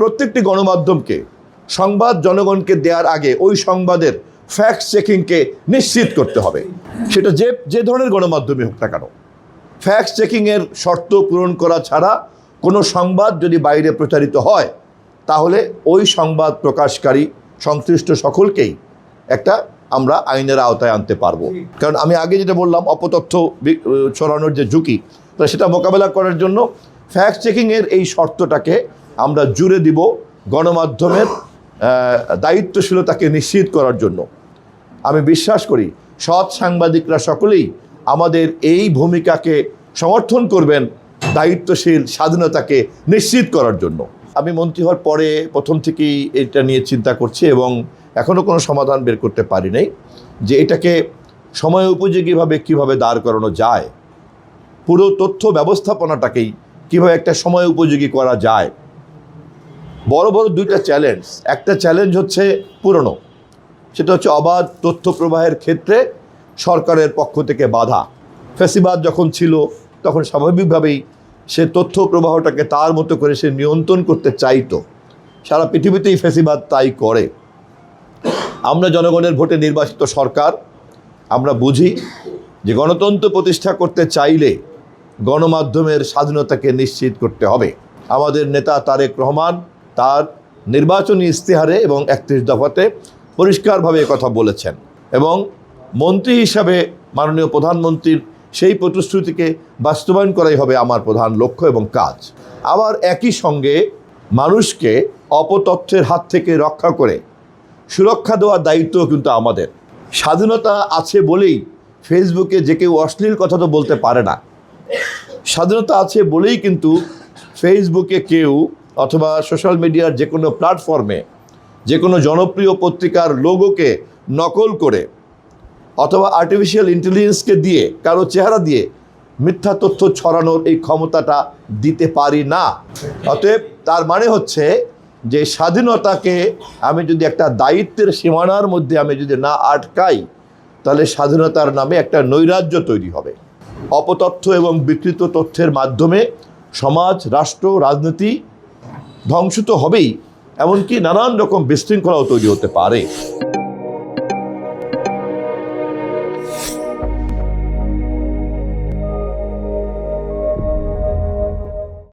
প্রত্যেকটি গণমাধ্যমকে সংবাদ জনগণকে দেওয়ার আগে ওই সংবাদের ফ্যাক্ট চেকিংকে নিশ্চিত করতে হবে। সেটা যে ধরনের গণমাধ্যমে হোক না কেন, ফ্যাক্ট চেকিংয়ের শর্ত পূরণ করা ছাড়া কোনো সংবাদ যদি বাইরে প্রচারিত হয় তাহলে ওই সংবাদ প্রকাশকারী সংশ্লিষ্ট সকলকেই আমরা আইনের আওতায় আনতে পারবো। কারণ আমি আগে যেটা বললাম, অপতথ্য ছড়ানোর যে ঝুঁকি, সেটা মোকাবেলা করার জন্য ফ্যাক্ট চেকিংয়ের এই শর্তটাকে আমরা জুড়ে দিব গণমাধ্যমের দায়িত্বশীলতাকে নিশ্চিত করার জন্য। আমি বিশ্বাস করি সৎ সাংবাদিকরা সকলেই আমাদের এই ভূমিকাকে সমর্থন করবেন দায়িত্বশীল স্বাধীনতাকে নিশ্চিত করার জন্য। আমি মন্ত্রী হওয়ার পরে প্রথম থেকেই এটা নিয়ে চিন্তা করছি এবং এখনও কোনো সমাধান বের করতে পারি নাই যে এটাকে সময় উপযোগীভাবে কীভাবে দাঁড় করানো যায়, পুরো তথ্য ব্যবস্থাপনাটাকেই কীভাবে একটা সময় উপযোগী করা যায়। বড় বড় দুইটা চ্যালেঞ্জ। একটা চ্যালেঞ্জ হচ্ছে পুরনো, সেটা হচ্ছে অবাধ তথ্য প্রবাহের ক্ষেত্রে সরকারের পক্ষ থেকে বাধা। ফ্যাসিবাদ যখন ছিল তখন স্বাভাবিকভাবেই সে তথ্য প্রবাহটাকে তার মতো করে সে নিয়ন্ত্রণ করতে চাইতো। সারা পৃথিবীতেই ফ্যাসিবাদ তাই করে। আমরা জনগণের ভোটে নির্বাচিত সরকার, আমরা বুঝি যে গণতন্ত্র প্রতিষ্ঠা করতে চাইলে গণমাধ্যমের স্বাধীনতাকে নিশ্চিত করতে হবে। আমাদের নেতা তারেক রহমান তার নির্বাচনী ইস্তেহারে এবং ৩১ দফাতে পরিষ্কারভাবে কথা বলেছেন এবং মন্ত্রী হিসাবে মাননীয় প্রধানমন্ত্রীর সেই প্রতিশ্রুতিকে বাস্তবায়ন করাই হবে আমার প্রধান লক্ষ্য এবং কাজ। আবার একই সঙ্গে মানুষকে অপতথ্যের হাত থেকে রক্ষা করে সুরক্ষা দেওয়ার দায়িত্ব কিন্তু আমাদের। স্বাধীনতা আছে বলেই ফেসবুকে যে কেউ অশ্লীল কথা তো বলতে পারে না। স্বাধীনতা আছে বলেই কিন্তু ফেসবুকে কেউ অথবা সোশ্যাল মিডিয়ার যে কোনো প্ল্যাটফর্মে যে কোনো জনপ্রিয় পত্রিকার লোগোকে নকল করে অথবা আর্টিফিশিয়াল ইন্টেলিজেন্সকে দিয়ে কারো চেহারা দিয়ে মিথ্যা তথ্য ছড়ানোর এই ক্ষমতাটা দিতে পারি না। অতএব তার মানে হচ্ছে যে স্বাধীনতাকে আমি যদি একটা দায়িত্বের সীমানার মধ্যে আমি যদি না আটকাই তাহলে স্বাধীনতার নামে একটা নৈরাজ্য তৈরি হবে। অপতথ্য এবং বিকৃত তথ্যের মাধ্যমে সমাজ, রাষ্ট্র, রাজনীতি ধ্বংস তো হবেই, এমনকি নানান রকম বিশৃঙ্খলাও তৈরি হতে পারে।